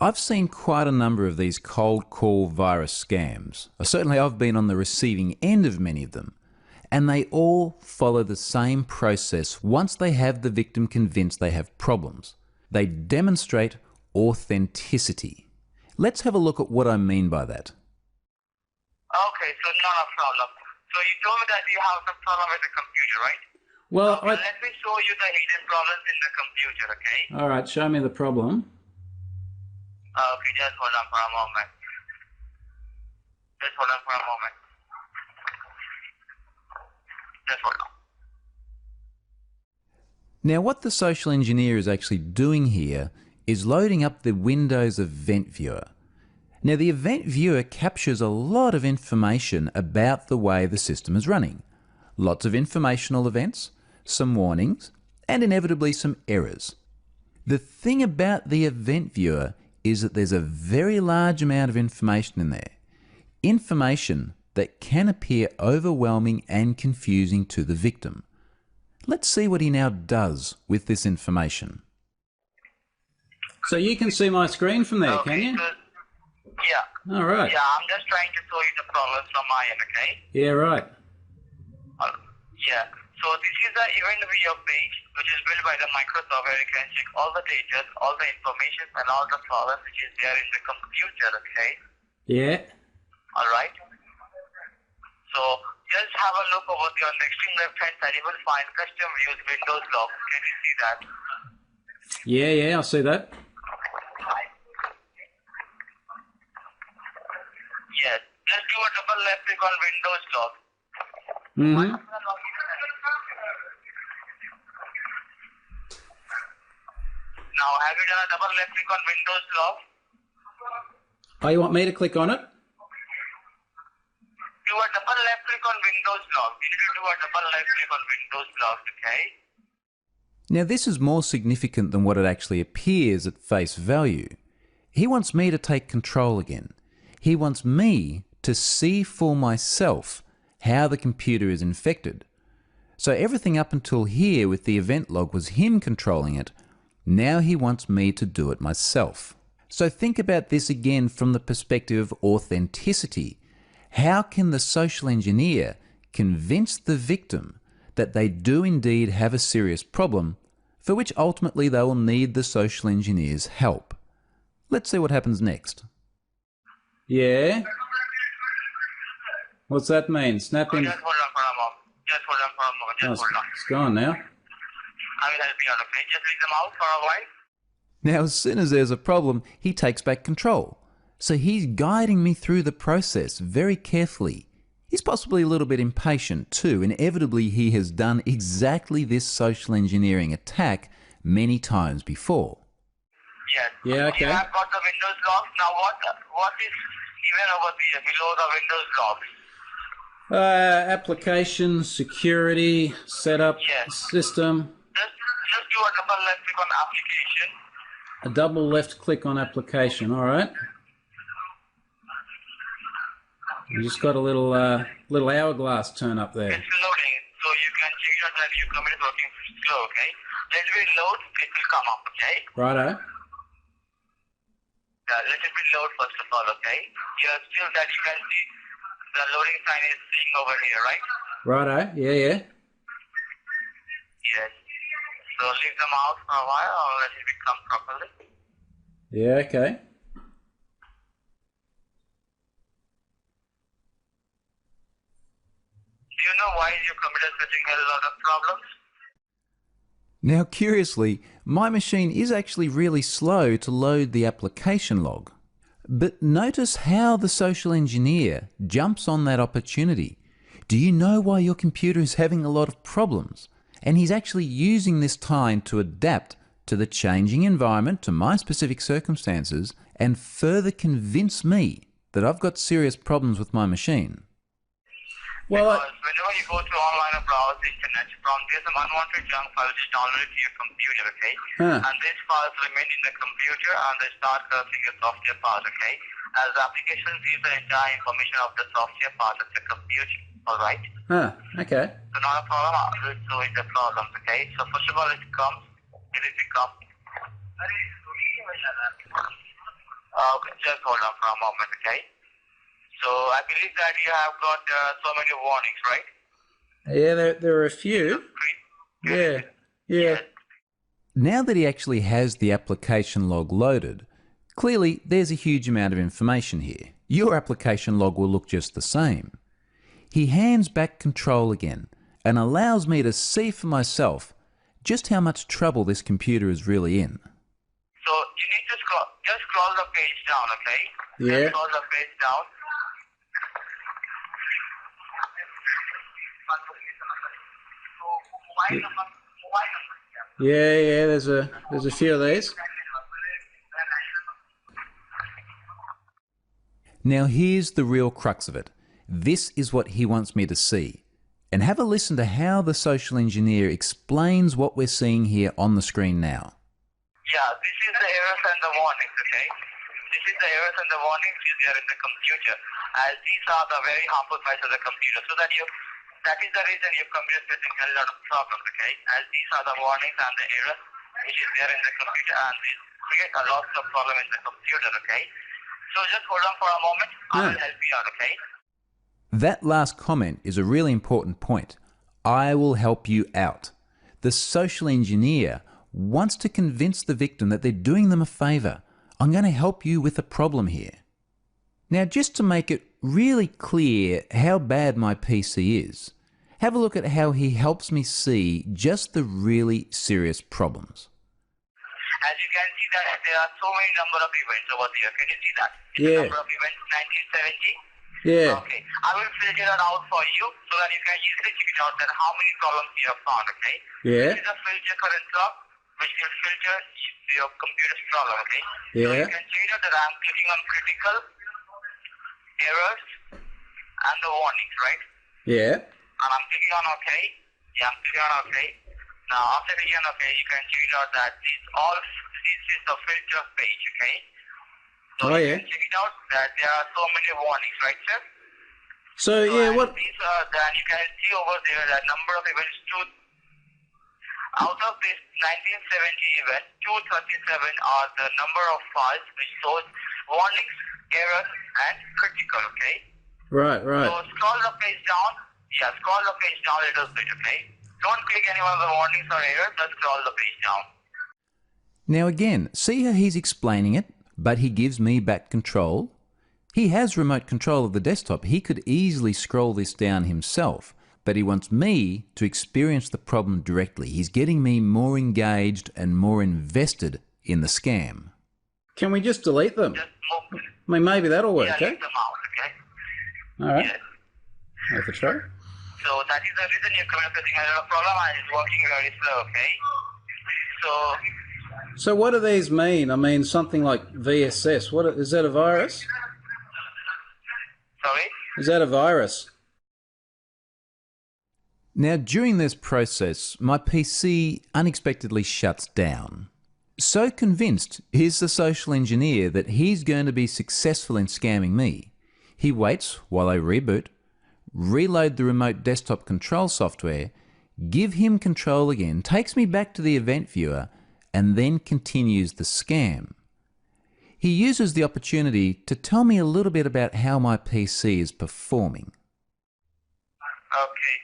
I've seen quite a number of these cold call virus scams. Certainly I've been on the receiving end of many of them. And they all follow the same process once they have the victim convinced they have problems. They demonstrate authenticity. Let's have a look at what I mean by that. Okay, so not a problem. So you told me that you have some problem with the computer, right? Well, okay, let me show you the hidden problems in the computer, okay? All right, show me the problem. Okay, just hold on for a moment. Just hold on for a moment. Just hold on. Now, what the social engineer is actually doing here is loading up the Windows Event Viewer. Now, the Event Viewer captures a lot of information about the way the system is running. Lots of informational events, some warnings, and inevitably some errors. The thing about the Event Viewer is that there's a very large amount of information in there. Information that can appear overwhelming and confusing to the victim. Let's see what he now does with this information. So you can see my screen from there, okay, can you? So, yeah. All right. Yeah, I'm just trying to show you the problems from my end, okay? Yeah, right. Yeah. So this is the event viewer page, which is built by the Microsoft, where you can check all the data, all the information, and all the problems which is there in the computer, okay? Yeah. All right. So just have a look over there on the extreme left hand side. You will find custom views Windows logs. Can you see that? Yeah, I see that. Yes. Just do a double left click on Windows log. Mm-hmm. Now, have you done a double left click on Windows log? Oh, you want me to click on it? Do a double left click on Windows log. You need to do a double left click on Windows log, okay? Now, this is more significant than what it actually appears at face value. He wants me to take control again. He wants me to see for myself how the computer is infected. So everything up until here with the event log was him controlling it. Now he wants me to do it myself. So think about this again from the perspective of authenticity. How can the social engineer convince the victim that they do indeed have a serious problem, for which ultimately they will need the social engineer's help? Let's see what happens next. Yeah? What's that mean? Snapping? Just hold on for a moment. Just hold on for a moment. Just hold on. It's gone now. I will help you out, okay? Just leave them out for a while. Now, as soon as there's a problem, he takes back control. So he's guiding me through the process very carefully. He's possibly a little bit impatient too. Inevitably, he has done exactly this social engineering attack many times before. Yes. Yeah, okay. You have got the Windows logs. Now, what is even over here below the Windows logs? Application, security, setup, Yes. system. Just do a double left click on application. A double left click on application, all right. You just got a little hourglass turn up there. It's loading, so you can check out that your computer is working slow, okay? Let it load, it will come up, okay? Righto. Let it load first of all, okay? You have still that you can see the loading sign is seeing over here, right? Righto, yeah. Yes. So leave them out for a while or let it come properly. Yeah, okay. Do you know why your computer is getting a lot of problems? Now, curiously, my machine is actually really slow to load the application log. But notice how the social engineer jumps on that opportunity. Do you know why your computer is having a lot of problems? And he's actually using this time to adapt to the changing environment, to my specific circumstances, and further convince me that I've got serious problems with my machine. Well, because whenever you go to online or browse the internet, from there some unwanted junk files is downloaded to your computer, okay? And these files remain in the computer and they start corrupting your software part, okay? As the application sees the entire information of the software part of the computer, alright? Okay. So not a problem, I'll show you the problems, okay? So first of all, it will become Okay, just hold on for a moment, okay? So I believe that you have got so many warnings, right? Yeah, there are a few. Yeah, yeah. Now that he actually has the application log loaded, clearly there's a huge amount of information here. Your application log will look just the same. He hands back control again and allows me to see for myself just how much trouble this computer is really in. So you need to scroll the page down, okay? Yeah. Just scroll the page down. Yeah, there's a few of these. Now here's the real crux of it. This is what he wants me to see. And have a listen to how the social engineer explains what we're seeing here on the screen now. Yeah, this is the errors and the warnings, okay? This is the errors and the warnings which is there in the computer, as these are the very harmful sides of the computer. So that is the reason your computer is facing a lot of problems, okay? As these are the warnings and the errors which is there in the computer, and this create a lot of problem in the computer, okay? So just hold on for a moment. I will help you out, okay? That last comment is a really important point. I will help you out. The social engineer wants to convince the victim that they're doing them a favor. I'm going to help you with a problem here. Now, just to make it really clear how bad my PC is, have a look at how he helps me see just the really serious problems. As you can see that there are so many number of events over there. Can you see that? Yeah. Number of events 1970. Yeah. Okay. I will filter it out for you so that you can easily check it out that how many problems you have found, okay? Yeah. This is a filter current log which will filter your computer's problem, okay? Yeah. So you can check it out that I'm clicking on critical, errors, and the warnings, right? Yeah. And I'm clicking on OK. Yeah, I'm clicking on OK. Now after clicking on OK, you can check it out that this is the filter page, okay? So Oh, you yeah. can check it out that there are so many warnings, right, sir? So yeah, and what? These are then you can see over there that number of events out of this 1970 event, 237 are the number of files which shows warnings, errors, and critical, okay? Right. So scroll the page down. Yeah, scroll the page down a little bit, okay? Don't click any one of the warnings or errors, just scroll the page down. Now again, see how he's explaining it, but he gives me back control. He has remote control of the desktop. He could easily scroll this down himself, but he wants me to experience the problem directly. He's getting me more engaged and more invested in the scam. Can we just delete them? Just move. I mean, maybe that'll work, Yeah, okay? leave them out, okay? All right. Yes. Worth a try. So that is the reason you're facing a lot of problem and it's working very slow, okay? So what do these mean? I mean, something like VSS. What is that? A virus? Sorry? Is that a virus? Now, during this process, my PC unexpectedly shuts down. So convinced is the social engineer that he's going to be successful in scamming me, he waits while I reboot, reload the remote desktop control software, give him control again, takes me back to the event viewer, and then continues the scam. He uses the opportunity to tell me a little bit about how my PC is performing. Okay.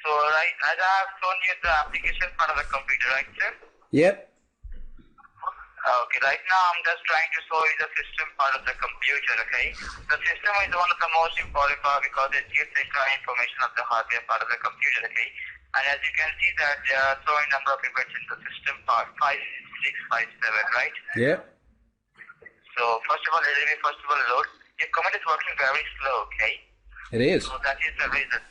So, right, as I have shown you the application part of the computer, right, sir? Yep. Okay, right now I'm just trying to show you the system part of the computer, okay? The system is one of the most important part because it gives extra information of the hardware part of the computer, okay? And as you can see that there are so many number of events in the system part, 5, 6, 5, 7, right? Yep. So first of all, let me first of all load. Your command is working very slow, okay? It is. So that is the reason.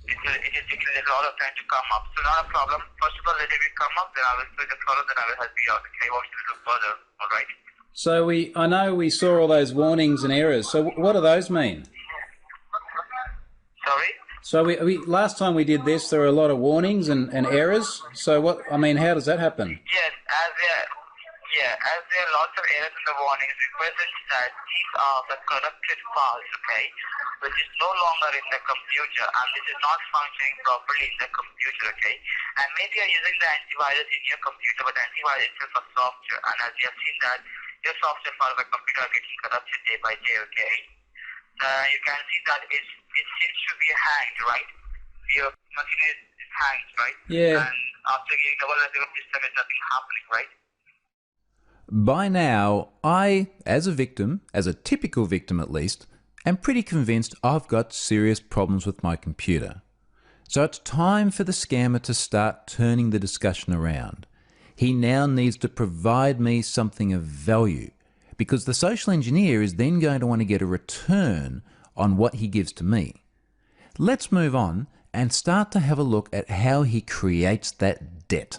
It is taking a lot of time to come up. So not a problem. First of all, let it come up, then I will do the follow, then I will help you out, okay? Watch a little further, alright? So I know we saw all those warnings and errors. So what do those mean? Sorry? So we last time we did this, there were a lot of warnings and errors. So how does that happen? Yes, as there are lots of errors in the warnings, represent that these are the corrupted files, okay, which is no longer in the computer and this is not functioning properly in the computer, okay. And maybe you're using the antivirus in your computer, but antivirus is a software, and as you have seen that your software files of the computer are getting corrupted day by day, okay? You can see that it seems to be hanged, right? Your machine is hanged, right? Yeah. And after getting double zero system is nothing happening, right? By now, I, as a victim, as a typical victim at least, am pretty convinced I've got serious problems with my computer. So it's time for the scammer to start turning the discussion around. He now needs to provide me something of value, because the social engineer is then going to want to get a return on what he gives to me. Let's move on and start to have a look at how he creates that debt.